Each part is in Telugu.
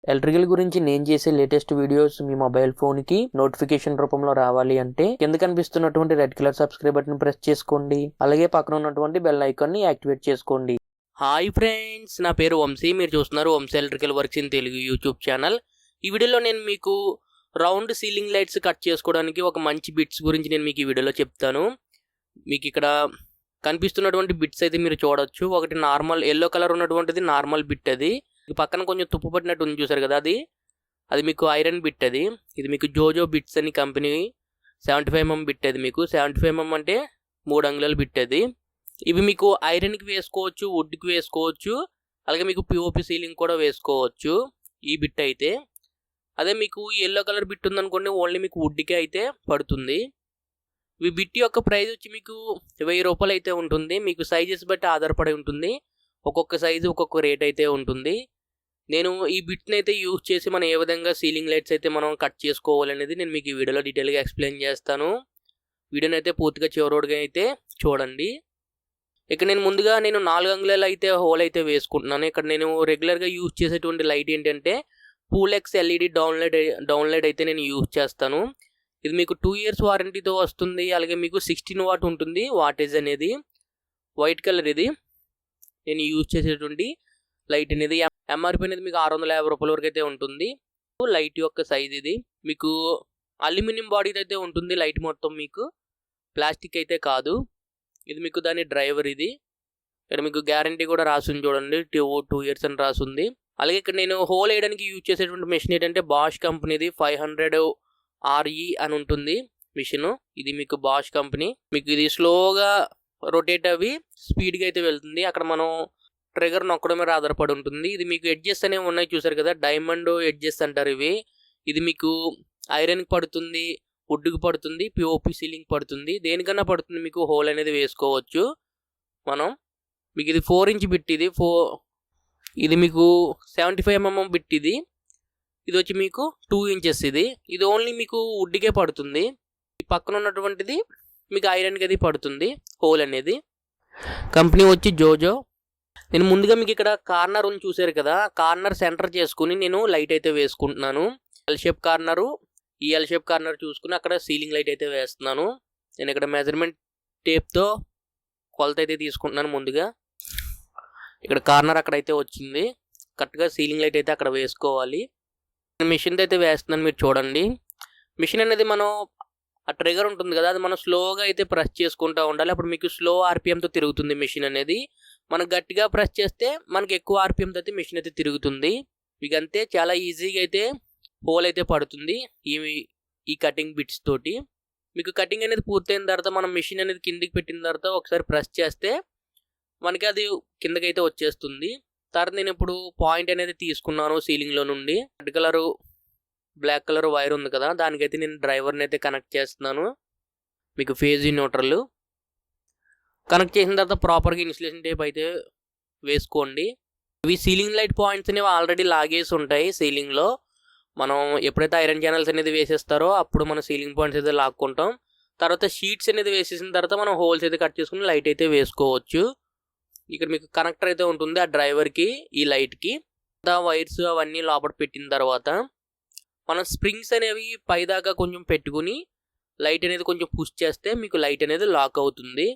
ఎలక్ట్రికల్ గురించి నేను చేసే లేటెస్ట్ వీడియోస్ మీ మొబైల్ ఫోన్ కి నోటిఫికేషన్ రూపంలో రావాలి అంటే కింద కనిపిస్తున్నటువంటి red colour subscribe button press చేసుకోండి. అలాగే పక్కన ఉన్నటువంటి బెల్ ఐకాన్ ని యాక్టివేట్ చేసుకోండి. హాయ్ ఫ్రెండ్స్, నా పేరు వంశీ. మీరు చూస్తున్నారు Vamsi electrical works in Telugu YouTube channel. ఈ వీడియోలో నేను మీకు రౌండ్ సీలింగ్ లైట్స్ కట్ చేసుకోవడానికి ఒక మంచి బిట్స్ గురించి నేను మీకు ఈ వీడియోలో చెప్తాను. మీకు ఇక్కడ కనిపిస్తున్నటువంటి బిట్స్ అయితే మీరు చూడొచ్చు. ఒకటి నార్మల్ ఎల్లో కలర్ ఉన్నటువంటిది నార్మల్ బిట్, అది పక్కన కొంచెం తుప్పు పట్టినట్టు ఉంది చూసారు కదా, అది మీకు ఐరన్ బిట్. ఇది మీకు జోజో బిట్స్ అని కంపెనీ 75mm బిట్. అది మీకు 75mm అంటే 3 అంగుళాల బిట్. ఇవి మీకు ఐరన్కి వేసుకోవచ్చు, వుడ్కి వేసుకోవచ్చు, అలాగే మీకు పిఓపి సీలింగ్ కూడా వేసుకోవచ్చు ఈ బిట్ అయితే. అదే మీకు ఎల్లో కలర్ బిట్ ఉందనుకోండి, ఓన్లీ మీకు వుడ్కి అయితే పడుతుంది. ఈ బిట్ యొక్క ప్రైస్ వచ్చి మీకు 1000 రూపాయలు అయితే ఉంటుంది. మీకు సైజెస్ బట్టి ఆధారపడి ఉంటుంది. ఒక్కొక్క సైజు ఒక్కొక్క రేట్ అయితే ఉంటుంది. నేను ఈ బిట్ని అయితే యూజ్ చేసి మనం ఏ విధంగా సీలింగ్ లైట్స్ అయితే మనం కట్ చేసుకోవాలనేది నేను మీకు ఈ వీడియోలో డీటెయిల్గా ఎక్స్ప్లెయిన్ చేస్తాను. వీడియోని అయితే పూర్తిగా చివరిగా అయితే చూడండి. ఇక్కడ నేను ముందుగా 4 అంగుళాలు అయితే హోల్ అయితే వేసుకుంటున్నాను. ఇక్కడ నేను రెగ్యులర్గా యూజ్ చేసేటువంటి లైట్ ఏంటంటే పూలెక్స్ ఎల్ఈడి డౌన్లైట్ అయితే నేను యూజ్ చేస్తాను. ఇది మీకు 2 years వారంటీతో వస్తుంది. అలాగే మీకు 16 వాట్ ఉంటుంది వాటేజ్ అనేది. వైట్ కలర్ ఇది నేను యూజ్ చేసేటువంటి లైట్ అనేది. ఎంఆర్పి అనేది మీకు 650 రూపాయల వరకు అయితే ఉంటుంది. లైట్ యొక్క సైజ్ ఇది మీకు అల్యూమినియం బాడీ అయితే ఉంటుంది. లైట్ మొత్తం మీకు ప్లాస్టిక్ అయితే కాదు. ఇది మీకు దాని డ్రైవర్. ఇది ఇక్కడ మీకు గ్యారంటీ కూడా రాసింది చూడండి, 2 years అని రాసింది. అలాగే ఇక్కడ నేను హోల్ వేయడానికి యూజ్ చేసేటువంటి మెషిన్ ఏంటంటే బాష్ కంపెనీది 500 RE అని ఉంటుంది మిషన్. ఇది మీకు బాష్ కంపెనీ. మీకు ఇది స్లోగా రొటేట్ అవి స్పీడ్గా అయితే వెళ్తుంది. అక్కడ మనం ట్రిగర్ నొక్కడం మీద ఆధారపడి ఉంటుంది. ఇది మీకు ఎడ్జెస్ అనేవి ఉన్నాయి చూసారు కదా, డైమండ్ ఎడ్జెస్ అంటారు ఇవి. ఇది మీకు ఐరన్కి పడుతుంది, వుడ్కి పడుతుంది, పిఓపి సీలింగ్ పడుతుంది, దేనికన్నా పడుతుంది. మీకు హోల్ అనేది వేసుకోవచ్చు మనం. మీకు ఇది 4 inch బిట్. ఇది మీకు 75mm బిట్. ఇది వచ్చి మీకు 2 inches. ఇది ఓన్లీ మీకు వుడ్కే పడుతుంది. పక్కన ఉన్నటువంటిది మీకు ఐరన్కి అది పడుతుంది హోల్ అనేది. కంపెనీ వచ్చి జోజో. నేను ముందుగా మీకు ఇక్కడ కార్నర్ ఉంది చూసారు కదా, కార్నర్ సెంటర్ చేసుకుని నేను లైట్ అయితే వేసుకుంటున్నాను. ఎల్ షేప్ కార్నరు, ఈ ఎల్ షేప్ కార్నర్ చూసుకుని అక్కడ సీలింగ్ లైట్ అయితే వేస్తున్నాను. నేను ఇక్కడ మెజర్మెంట్ టేప్తో కొలత అయితే తీసుకుంటున్నాను. ముందుగా ఇక్కడ కార్నర్ అక్కడైతే వచ్చింది. కరెక్ట్గా సీలింగ్ లైట్ అయితే అక్కడ వేసుకోవాలి. మిషన్ అయితే వేస్తున్నాను, మీరు చూడండి. మిషన్ అనేది మనం ఆ ట్రిగర్ ఉంటుంది కదా, అది మనం స్లోగా అయితే ప్రెస్ చేసుకుంటూ ఉండాలి. అప్పుడు మీకు స్లో ఆర్పిఎంతో తిరుగుతుంది మిషన్ అనేది. మనం గట్టిగా ప్రెస్ చేస్తే మనకి ఎక్కువ ఆర్పిఎంతో అయితే మిషన్ అయితే తిరుగుతుంది. మీకు అంతే చాలా ఈజీగా అయితే హోల్ అయితే పడుతుంది ఈ కటింగ్ బిట్స్ తోటి. మీకు కటింగ్ అనేది పూర్తయిన తర్వాత మనం మిషన్ అనేది కిందికి పెట్టిన తర్వాత ఒకసారి ప్రెస్ చేస్తే మనకి అది కిందకైతే వచ్చేస్తుంది. తర్వాత నేను ఇప్పుడు పాయింట్ అనేది తీసుకున్నాను సీలింగ్లో నుండి. Red colour black colour wire ఉంది కదా, దానికైతే నేను డ్రైవర్ని అయితే కనెక్ట్ చేస్తున్నాను. మీకు ఫేజ్ న్యూట్రల్ కనెక్ట్ చేసిన తర్వాత ప్రాపర్గా ఇన్సులేషన్ టేప్ అయితే వేసుకోండి. ఇవి సీలింగ్ లైట్ పాయింట్స్ అనేవి ఆల్రెడీ లాగేసి ఉంటాయి సీలింగ్లో. మనం ఎప్పుడైతే ఐరన్ ఛానల్స్ అనేది వేసేస్తారో అప్పుడు మనం సీలింగ్ పాయింట్స్ అయితే లాక్కుంటాం. తర్వాత షీట్స్ అనేది వేసేసిన తర్వాత మనం హోల్స్ అయితే కట్ చేసుకుని లైట్ అయితే వేసుకోవచ్చు. ఇక్కడ మీకు కనెక్టర్ అయితే ఉంటుంది ఆ డ్రైవర్కి, ఈ లైట్కి. వైర్స్ అవన్నీ లోపల పెట్టిన తర్వాత మనం స్ప్రింగ్స్ అనేవి పైదాకా కొంచెం పెట్టుకుని లైట్ అనేది కొంచెం పుష్ చేస్తే మీకు లైట్ అనేది లాక్ అవుతుంది.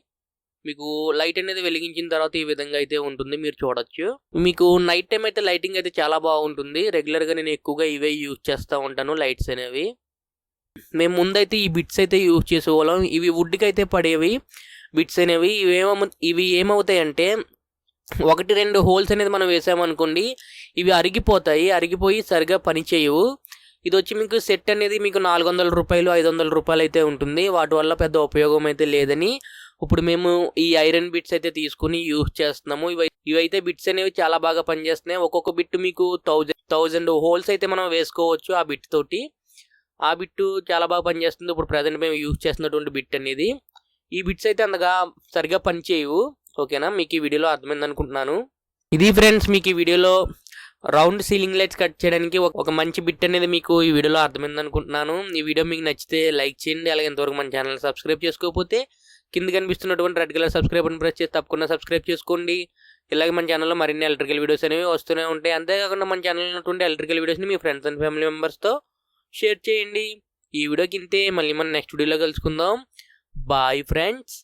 మీకు లైట్ అనేది వెలిగించిన తర్వాత ఈ విధంగా అయితే ఉంటుంది, మీరు చూడొచ్చు. మీకు నైట్ టైం అయితే లైటింగ్ అయితే చాలా బాగుంటుంది. రెగ్యులర్గా నేను ఎక్కువగా ఇవే యూజ్ చేస్తూ ఉంటాను లైట్స్ అనేవి. మేము ముందైతే ఈ బిట్స్ అయితే యూజ్ చేసేవాళ్ళం. ఇవి వుడ్కి అయితే పడేవి బిట్స్ అనేవి. ఇవి ఏమవుతాయంటే 1-2 హోల్స్ అనేది మనం వేసామనుకోండి, ఇవి అరిగిపోయి సరిగా పనిచేయవు. ఇది వచ్చి మీకు సెట్ అనేది మీకు 400 రూపాయలు 500 రూపాయలు అయితే ఉంటుంది. వాటి వల్ల పెద్ద ఉపయోగం అయితే లేదని ఇప్పుడు మేము ఈ ఐరన్ బిట్స్ అయితే తీసుకుని యూజ్ చేస్తున్నాము. ఇవైతే బిట్స్ అనేవి చాలా బాగా పనిచేస్తున్నాయి. ఒక్కొక్క బిట్ మీకు 1000 హోల్స్ అయితే మనం వేసుకోవచ్చు ఆ బిట్ తోటి. ఆ బిట్ చాలా బాగా పనిచేస్తుంది. ఇప్పుడు ప్రజెంట్ మేము యూజ్ చేస్తున్నటువంటి బిట్ అనేది. ఈ బిట్స్ అయితే అంతగా సరిగా పనిచేయవు. ఓకేనా, మీకు ఈ వీడియోలో అర్థమైంది అనుకుంటున్నాను. ఇది ఫ్రెండ్స్, మీకు ఈ వీడియోలో రౌండ్ సీలింగ్ లైట్స్ కట్ చేయడానికి ఒక మంచి బిట్ అనేది మీకు ఈ వీడియోలో అర్థమైంది అనుకుంటున్నాను. ఈ వీడియో మీకు నచ్చితే లైక్ చేయండి. అలాగే ఇంతవరకు మన ఛానల్ సబ్స్క్రైబ్ చేసుకోకపోతే కింద కనిపిస్తున్నటువంటి రెడ్ కలర్ సబ్స్క్రైబ్ అని ప్రెస్ చేసి తప్పకుండా సబ్స్క్రైబ్ చేసుకోండి. ఇలాగే మన ఛానల్లో మరిన్ని ఎలక్ట్రికల్ వీడియోస్ అనేవి వస్తూనే ఉంటాయి. అంతేకాకుండా మన ఛానల్లో ఉన్నటువంటి ఎలక్ట్రికల్ వీడియోస్ని మీ ఫ్రెండ్స్ అండ్ ఫ్యామిలీ మెంబర్స్తో షేర్ చేయండి. ఈ వీడియోకి ఇంతే. మళ్ళీ మనం నెక్స్ట్ వీడియోలో కలుసుకుందాం. Bye friends.